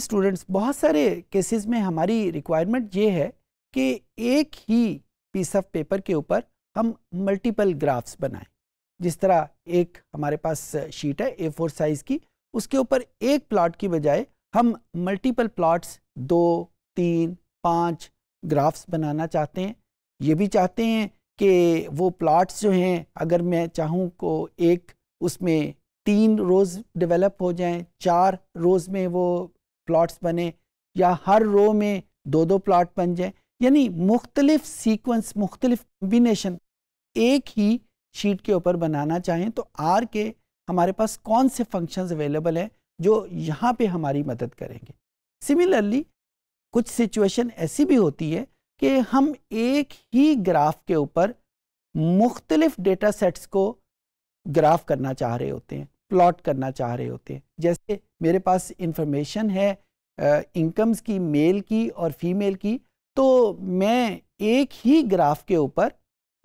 Students, बहुत सारे cases में हमारी रिक्वायरमेंट ये है कि एक ही पीस ऑफ पेपर के ऊपर हम मल्टीपल ग्राफ्स बनाएं। जिस तरह एक हमारे पास शीट है A4 साइज़ की, उसके ऊपर एक प्लॉट की बजाय हम मल्टीपल प्लॉट्स 2, 3, 5 ग्राफ्स बनाना चाहते हैं। ये भी चाहते हैं कि वो प्लॉट्स जो हैं, अगर मैं चाहूँ को एक उसमें 3 रोज़ डेवलप हो जाएं, 4 रोज़ में वो प्लॉट्स बने, या हर रो में 2-2 प्लॉट बन जाएं। यानी मुख्तलिफ सीक्वेंस, मुख्तलिफ कॉम्बिनेशन एक ही शीट के ऊपर बनाना चाहें तो आर के हमारे पास कौन से फंक्शंस अवेलेबल हैं जो यहाँ पे हमारी मदद करेंगे। सिमिलरली कुछ सिचुएशन ऐसी भी होती है कि हम एक ही ग्राफ के ऊपर मुख्तलिफ डेटा सेट्स को ग्राफ करना चाह रहे होते हैं, प्लॉट करना चाह रहे होते हैं। जैसे मेरे पास इंफॉर्मेशन है इनकम्स की, मेल की और फीमेल की, तो मैं एक ही ग्राफ के ऊपर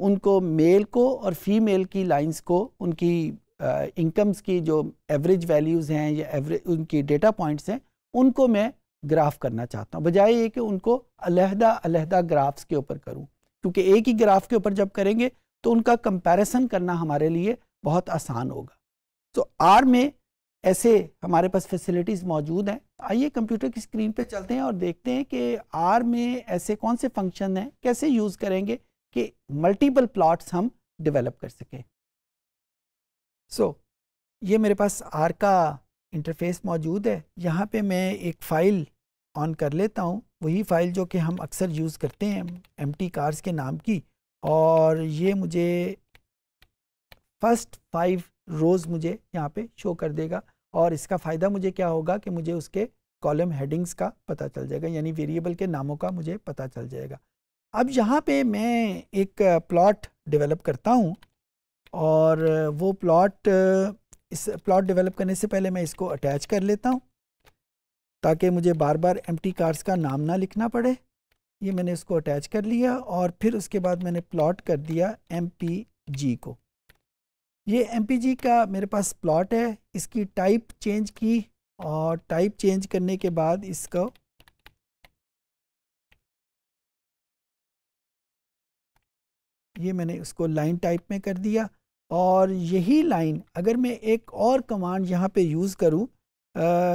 उनको, मेल को और फीमेल की लाइंस को, उनकी इनकम्स की जो एवरेज वैल्यूज़ हैं या एवरेज उनकी डेटा पॉइंट्स हैं, उनको मैं ग्राफ करना चाहता हूँ, बजाय ये कि उनको अलहदा अलहदा ग्राफ्स के ऊपर करूँ। क्योंकि एक ही ग्राफ के ऊपर जब करेंगे तो उनका कंपैरिजन करना हमारे लिए बहुत आसान होगा। तो आर में ऐसे हमारे पास फैसिलिटीज़ मौजूद हैं। आइए कंप्यूटर की स्क्रीन पे चलते हैं और देखते हैं कि आर में ऐसे कौन से फंक्शन हैं, कैसे यूज़ करेंगे कि मल्टीपल प्लॉट्स हम डेवलप कर सकें। ये मेरे पास आर का इंटरफेस मौजूद है। यहाँ पे मैं एक फ़ाइल ऑन कर लेता हूँ, वही फ़ाइल जो कि हम अक्सर यूज़ करते हैं एम्प्टी कार्स के नाम की, और ये मुझे फर्स्ट 5 रोज़ मुझे यहाँ पे शो कर देगा। और इसका फ़ायदा मुझे क्या होगा कि मुझे उसके कॉलम हेडिंग्स का पता चल जाएगा, यानी वेरिएबल के नामों का मुझे पता चल जाएगा। अब यहाँ पे मैं एक प्लॉट डेवलप करता हूँ, और वो प्लॉट, इस प्लॉट डेवलप करने से पहले मैं इसको अटैच कर लेता हूँ ताकि मुझे बार बार एम्प्टी कार्स का नाम ना लिखना पड़े। ये मैंने इसको अटैच कर लिया और फिर उसके बाद मैंने प्लॉट कर दिया MPG को। ये MPG का मेरे पास प्लॉट है। इसकी टाइप चेंज की, और टाइप चेंज करने के बाद इसको ये मैंने उसको लाइन टाइप में कर दिया। और यही लाइन अगर मैं एक और कमांड यहाँ पे यूज़ करूँ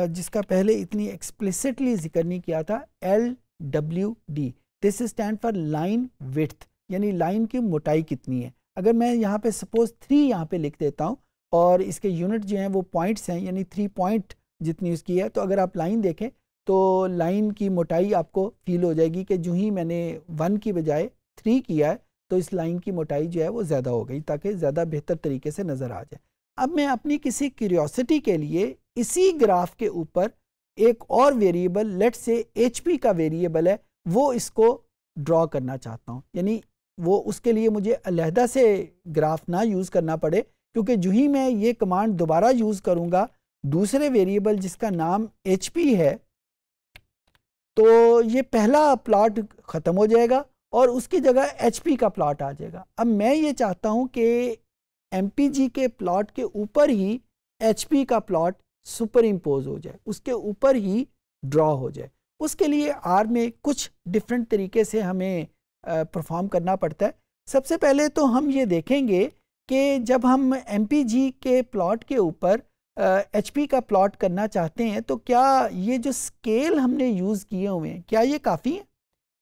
जिसका पहले इतनी एक्सप्लिसिटली जिक्र नहीं किया था, LWD, this stand for line width, यानी लाइन की मोटाई कितनी है। अगर मैं यहाँ पे सपोज 3 यहाँ पे लिख देता हूँ और इसके यूनिट जो हैं वो पॉइंट्स हैं, यानी 3 पॉइंट जितनी उसकी है, तो अगर आप लाइन देखें तो लाइन की मोटाई आपको फील हो जाएगी कि जो ही मैंने 1 की बजाय 3 किया है तो इस लाइन की मोटाई जो है वो ज़्यादा हो गई, ताकि ज़्यादा बेहतर तरीके से नज़र आ जाए। अब मैं अपनी किसी क्यूरियोसिटी के लिए इसी ग्राफ के ऊपर एक और वेरिएबल, लेट्स से HP का वेरिएबल है, वो इसको ड्रॉ करना चाहता हूँ। यानी वो उसके लिए मुझे अलहदा से ग्राफ ना यूज़ करना पड़े, क्योंकि जो ही मैं ये कमांड दोबारा यूज़ करूँगा दूसरे वेरिएबल जिसका नाम HP है, तो ये पहला प्लॉट ख़त्म हो जाएगा और उसकी जगह HP का प्लॉट आ जाएगा। अब मैं ये चाहता हूँ कि MPG के प्लॉट के ऊपर ही HP का प्लॉट सुपर इम्पोज हो जाए, उसके ऊपर ही ड्रॉ हो जाए। उसके लिए आर में कुछ डिफरेंट तरीके से हमें परफॉर्म करना पड़ता है। सबसे पहले तो हम ये देखेंगे कि जब हम MPG के प्लॉट के ऊपर HP का प्लॉट करना चाहते हैं तो क्या ये जो स्केल हमने यूज़ किए हुए हैं, क्या ये काफ़ी है?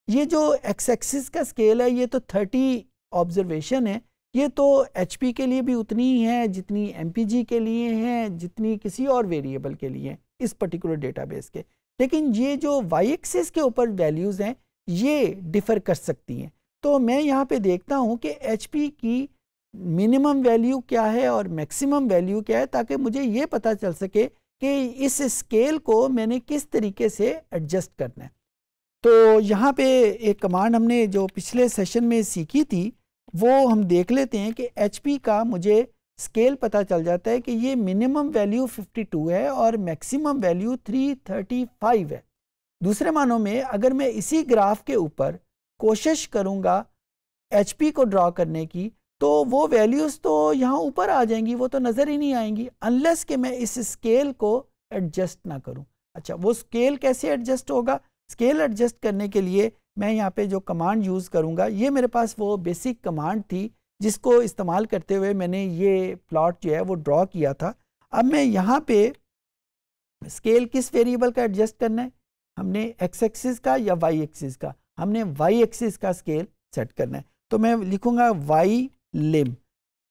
ये जो एक्स एक्सिस का स्केल है ये तो 30 ऑब्जर्वेशन है, ये तो HP के लिए भी उतनी ही है जितनी MPG के लिए हैं, जितनी किसी और वेरिएबल के लिए इस पर्टिकुलर डेटाबेस के। लेकिन ये जो y एक्सिस के ऊपर वैल्यूज़ हैं ये डिफ़र कर सकती हैं। तो मैं यहाँ पे देखता हूँ कि HP की मिनिमम वैल्यू क्या है और मैक्सिमम वैल्यू क्या है, ताकि मुझे ये पता चल सके कि इस स्केल को मैंने किस तरीके से एडजस्ट करना है। तो यहाँ पे एक कमांड हमने जो पिछले सेशन में सीखी थी वो हम देख लेते हैं कि HP का मुझे स्केल पता चल जाता है कि ये मिनिमम वैल्यू 52 है और मैक्सिमम वैल्यू 335 है। दूसरे मानों में अगर मैं इसी ग्राफ के ऊपर कोशिश करूँगा HP को ड्रॉ करने की तो वो वैल्यूज़ तो यहाँ ऊपर आ जाएंगी, वो तो नज़र ही नहीं आएंगी अनलेस कि मैं इस स्केल को एडजस्ट ना करूँ। अच्छा, वो स्केल कैसे एडजस्ट होगा? स्केल एडजस्ट करने के लिए मैं यहाँ पे जो कमांड यूज़ करूँगा, ये मेरे पास वो बेसिक कमांड थी जिसको इस्तेमाल करते हुए मैंने ये प्लॉट जो है वो ड्रॉ किया था। अब मैं यहाँ पे स्केल किस वेरिएबल का एडजस्ट करना है? हमने एक्स एक्सिस का या वाई एक्सिस का? हमने वाई एक्सिस का स्केल सेट करना है। तो मैं लिखूंगा Y lim.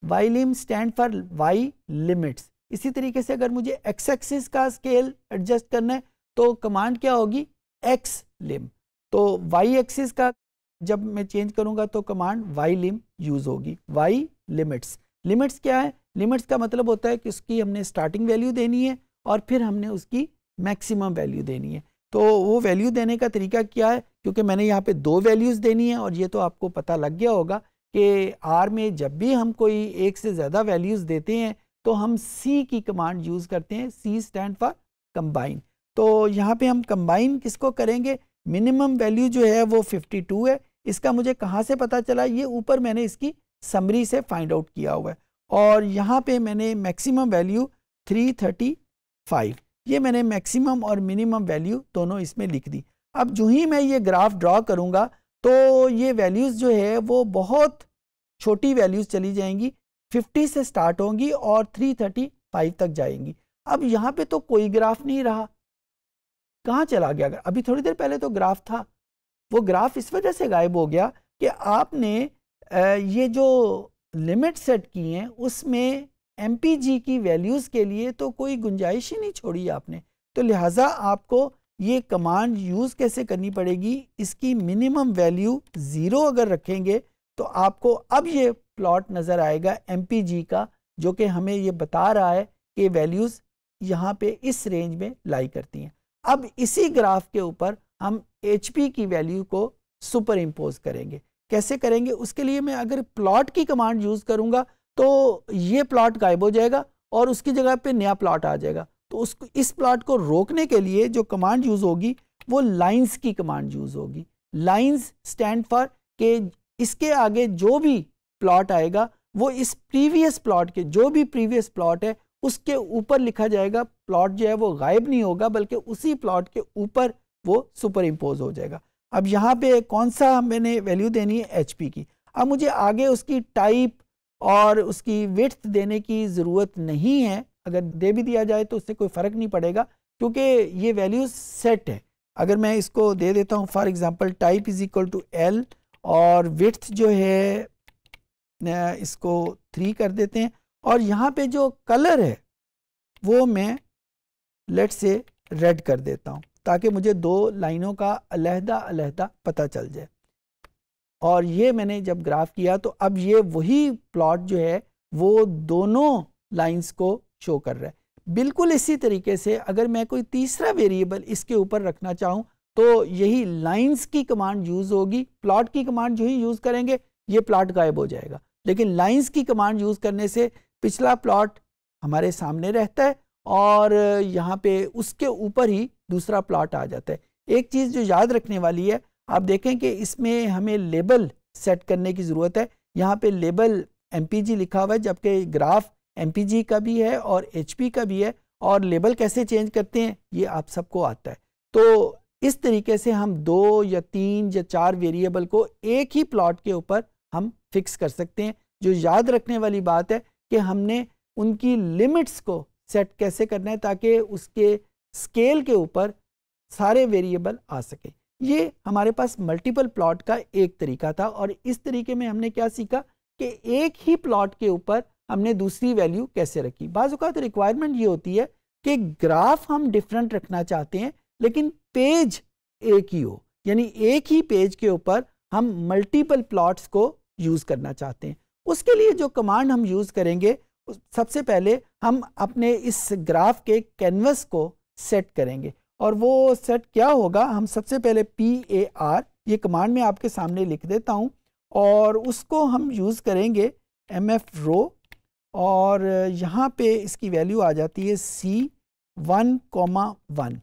Y lim stand for Y limits. इसी तरीके से अगर मुझे एक्स एक्सिस का स्केल एडजस्ट करना है तो कमांड क्या होगी? X lim. तो वाई एक्सिस का जब मैं चेंज करूंगा तो कमांड वाई लिम यूज होगी। Y limits. लिमिट्स क्या है? लिमिट्स का मतलब होता है कि उसकी हमने स्टार्टिंग वैल्यू देनी है और फिर हमने उसकी मैक्सिमम वैल्यू देनी है। तो वो वैल्यू देने का तरीका क्या है? क्योंकि मैंने यहाँ पे 2 वैल्यूज़ देनी है और ये तो आपको पता लग गया होगा कि आर में जब भी हम कोई एक से ज़्यादा वैल्यूज़ देते हैं तो हम सी की कमांड यूज़ करते हैं। सी स्टैंड फॉर कंबाइन। तो यहाँ पे हम कंबाइन किसको करेंगे? मिनिमम वैल्यू जो है वो 52 है। इसका मुझे कहाँ से पता चला? ये ऊपर मैंने इसकी समरी से फाइंड आउट किया हुआ है। और यहाँ पे मैंने मैक्सिमम वैल्यू 335, ये मैंने मैक्सिमम और मिनिमम वैल्यू दोनों इसमें लिख दी। अब जो ही मैं ये ग्राफ ड्रॉ करूँगा तो ये वैल्यूज़ जो है वो बहुत छोटी वैल्यूज़ चली जाएंगी, 50 से स्टार्ट होंगी और 335 तक जाएंगी। अब यहाँ पे तो कोई ग्राफ नहीं रहा, कहाँ चला गया? अभी थोड़ी देर पहले तो ग्राफ था। वो ग्राफ इस वजह से गायब हो गया कि आपने ये जो लिमिट सेट की हैं उसमें MPG की वैल्यूज़ के लिए तो कोई गुंजाइश ही नहीं छोड़ी आपने। तो लिहाजा आपको ये कमांड यूज़ कैसे करनी पड़ेगी? इसकी मिनिमम वैल्यू 0 अगर रखेंगे तो आपको अब ये प्लॉट नज़र आएगा MPG का, जो कि हमें ये बता रहा है कि वैल्यूज़ यहाँ पे इस रेंज में लाई करती हैं। अब इसी ग्राफ के ऊपर हम HP की वैल्यू को सुपर इम्पोज करेंगे। कैसे करेंगे? उसके लिए मैं अगर प्लॉट की कमांड यूज़ करूँगा तो ये प्लॉट गायब हो जाएगा और उसकी जगह पे नया प्लॉट आ जाएगा। तो उसको इस प्लॉट को रोकने के लिए जो कमांड यूज़ होगी वो लाइंस की कमांड यूज़ होगी। लाइंस स्टैंड फॉर के इसके आगे जो भी प्लॉट आएगा वो इस प्रीवियस प्लॉट के जो भी प्रीवियस प्लॉट है उसके ऊपर लिखा जाएगा। प्लॉट जो है वो गायब नहीं होगा बल्कि उसी प्लॉट के ऊपर वो सुपर इम्पोज हो जाएगा। अब यहाँ पे कौन सा मैंने वैल्यू देनी है? HP की। अब मुझे आगे उसकी टाइप और उसकी विड्थ देने की ज़रूरत नहीं है। अगर दे भी दिया जाए तो उससे कोई फ़र्क नहीं पड़ेगा क्योंकि ये वैल्यूज सेट है। अगर मैं इसको दे देता हूँ for example type is equal to L और विड्थ जो है इसको 3 कर देते हैं और यहाँ पे जो कलर है वो मैं लेट से रेड कर देता हूँ ताकि मुझे 2 लाइनों का अलहदा अलहदा पता चल जाए। और ये मैंने जब ग्राफ किया तो अब ये वही प्लॉट जो है वो दोनों लाइंस को शो कर रहा है। बिल्कुल इसी तरीके से अगर मैं कोई तीसरा वेरिएबल इसके ऊपर रखना चाहूँ तो यही लाइंस की कमांड यूज़ होगी। प्लॉट की कमांड जो ही यूज़ करेंगे ये प्लॉट गायब हो जाएगा, लेकिन लाइंस की कमांड यूज़ करने से पिछला प्लॉट हमारे सामने रहता है और यहाँ पे उसके ऊपर ही दूसरा प्लॉट आ जाता है। एक चीज़ जो याद रखने वाली है, आप देखें कि इसमें हमें लेबल सेट करने की ज़रूरत है। यहाँ पे लेबल MPG लिखा हुआ है जबकि ग्राफ MPG का भी है और HP का भी है। और लेबल कैसे चेंज करते हैं ये आप सबको आता है। तो इस तरीके से हम 2 या 3 या 4 वेरिएबल को एक ही प्लॉट के ऊपर हम फिक्स कर सकते हैं। जो याद रखने वाली बात है कि हमने उनकी लिमिट्स को सेट कैसे करना है ताकि उसके स्केल के ऊपर सारे वेरिएबल आ सके। ये हमारे पास मल्टीपल प्लॉट का एक तरीका था और इस तरीके में हमने क्या सीखा कि एक ही प्लॉट के ऊपर हमने दूसरी वैल्यू कैसे रखी। बाज़ औक़ात रिक्वायरमेंट ये होती है कि ग्राफ हम डिफरेंट रखना चाहते हैं लेकिन पेज एक ही हो, यानी एक ही पेज के ऊपर हम मल्टीपल प्लॉट्स को यूज़ करना चाहते हैं। उसके लिए जो कमांड हम यूज़ करेंगे, सबसे पहले हम अपने इस ग्राफ के कैनवस को सेट करेंगे और वो सेट क्या होगा, हम सबसे पहले PAR ये कमांड मैं आपके सामने लिख देता हूँ और उसको हम यूज़ करेंगे MF रो और यहाँ पे इसकी वैल्यू आ जाती है C1,1।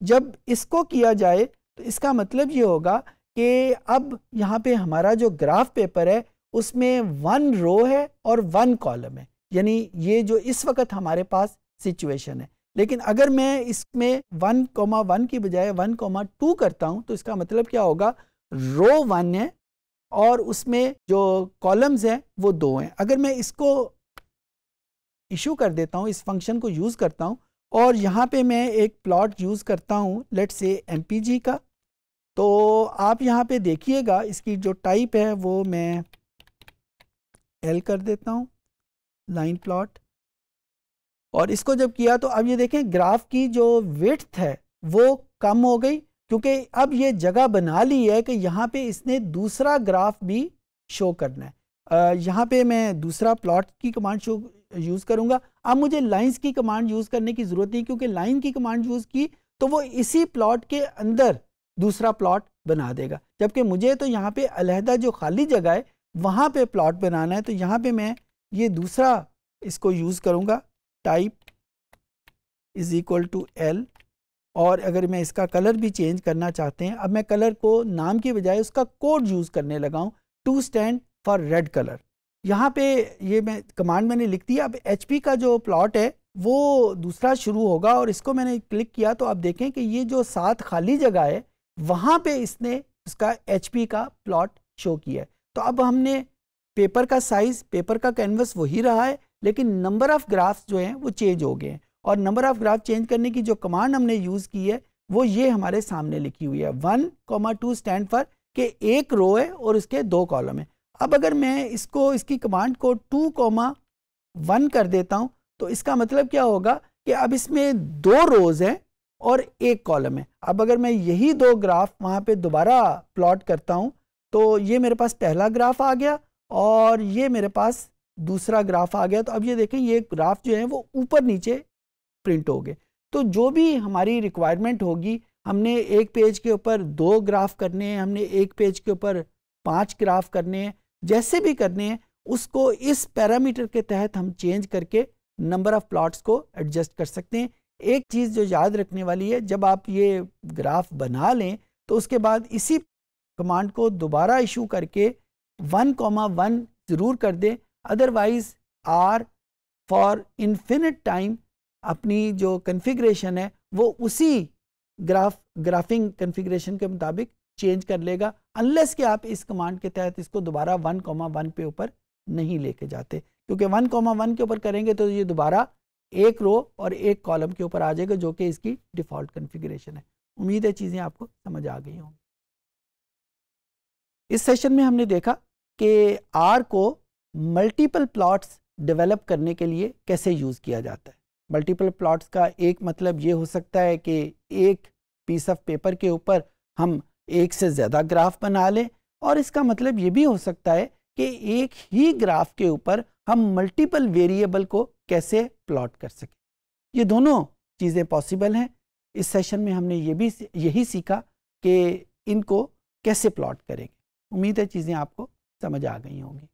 जब इसको किया जाए तो इसका मतलब ये होगा कि अब यहाँ पे हमारा जो ग्राफ पेपर है उसमें 1 रो है और 1 कॉलम है, यानी ये जो इस वक्त हमारे पास सिचुएशन है। लेकिन अगर मैं इसमें 1,1 की बजाय 1,2 करता हूं तो इसका मतलब क्या होगा, रो 1 है और उसमें जो कॉलम्स हैं वो 2 हैं। अगर मैं इसको इशू कर देता हूं, इस फंक्शन को यूज़ करता हूं और यहाँ पे मैं एक प्लॉट यूज़ करता हूं लेट्स से MPG का, तो आप यहाँ पे देखिएगा इसकी जो टाइप है वो मैं L कर देता हूँ, लाइन प्लॉट। और इसको जब किया तो अब ये देखें ग्राफ की जो विड्थ है वो कम हो गई, क्योंकि अब ये जगह बना ली है कि यहाँ पे इसने दूसरा ग्राफ भी शो करना है। यहाँ पे मैं दूसरा प्लॉट की कमांड शो यूज़ करूँगा। अब मुझे लाइंस की कमांड यूज़ करने की ज़रूरत नहीं, क्योंकि लाइन की कमांड यूज़ की तो वो इसी प्लॉट के अंदर दूसरा प्लॉट बना देगा, जबकि मुझे तो यहाँ पे अलहदा जो खाली जगह है वहाँ पे प्लॉट बनाना है। तो यहाँ पे मैं ये दूसरा इसको यूज़ करूँगा, type is equal to L, और अगर मैं इसका कलर भी चेंज करना चाहते हैं, अब मैं कलर को नाम की बजाय उसका कोड यूज़ करने लगा हूँ, to stand for red colour. यहाँ पे ये मैं कमांड मैंने लिख दिया। अब HP का जो प्लॉट है वो दूसरा शुरू होगा और इसको मैंने क्लिक किया तो आप देखें कि ये जो 7 खाली जगह है वहाँ पे इसने उसका HP का प्लॉट शो किया है। तो अब हमने पेपर का साइज़, पेपर का कैनवस वही रहा है, लेकिन नंबर ऑफ़ ग्राफ्स जो हैं वो चेंज हो गए हैं। और नंबर ऑफ़ ग्राफ चेंज करने की जो कमांड हमने यूज़ की है वो ये हमारे सामने लिखी हुई है, 1,2 स्टैंड फॉर के एक रो है और उसके 2 कॉलम है। अब अगर मैं इसकी कमांड को 2,1 कर देता हूँ तो इसका मतलब क्या होगा कि अब इसमें 2 रोज़ हैं और 1 कॉलम है। अब अगर मैं यही 2 ग्राफ वहाँ पे दोबारा प्लॉट करता हूँ तो ये मेरे पास पहला ग्राफ आ गया और ये मेरे पास दूसरा ग्राफ आ गया। तो अब ये देखें ये ग्राफ जो है वो ऊपर नीचे प्रिंट हो गए। तो जो भी हमारी रिक्वायरमेंट होगी, हमने एक पेज के ऊपर 2 ग्राफ करने हैं, हमने एक पेज के ऊपर 5 ग्राफ करने हैं, जैसे भी करने हैं उसको इस पैरामीटर के तहत हम चेंज करके नंबर ऑफ़ प्लॉट्स को एडजस्ट कर सकते हैं। एक चीज़ जो याद रखने वाली है, जब आप ये ग्राफ बना लें तो उसके बाद इसी कमांड को दोबारा इशू करके 1,1 ज़रूर कर दें, otherwise R for infinite time अपनी जो कन्फिग्रेशन है वो उसी ग्राफिंग कन्फिग्रेशन के मुताबिक चेंज कर लेगा, अनलेस कि आप इस कमांड के तहत इसको दोबारा 1,1 पे ऊपर नहीं लेके जाते, क्योंकि 1,1 के ऊपर करेंगे तो ये दोबारा एक रो और एक कॉलम के ऊपर आ जाएगा, जो कि इसकी डिफ़ॉल्ट कन्फिग्रेशन है। उम्मीद है चीज़ें आपको समझ आ गई होंगी। इस सेशन में हमने देखा कि R को मल्टीपल प्लॉट्स डेवलप करने के लिए कैसे यूज़ किया जाता है। मल्टीपल प्लॉट्स का एक मतलब ये हो सकता है कि एक पीस ऑफ पेपर के ऊपर हम एक से ज़्यादा ग्राफ बना लें, और इसका मतलब ये भी हो सकता है कि एक ही ग्राफ के ऊपर हम मल्टीपल वेरिएबल को कैसे प्लॉट कर सकें। ये दोनों चीज़ें पॉसिबल हैं। इस सेशन में हमने यही सीखा कि इनको कैसे प्लॉट करेंगे। उम्मीद है चीज़ें आपको समझ आ गई होंगी।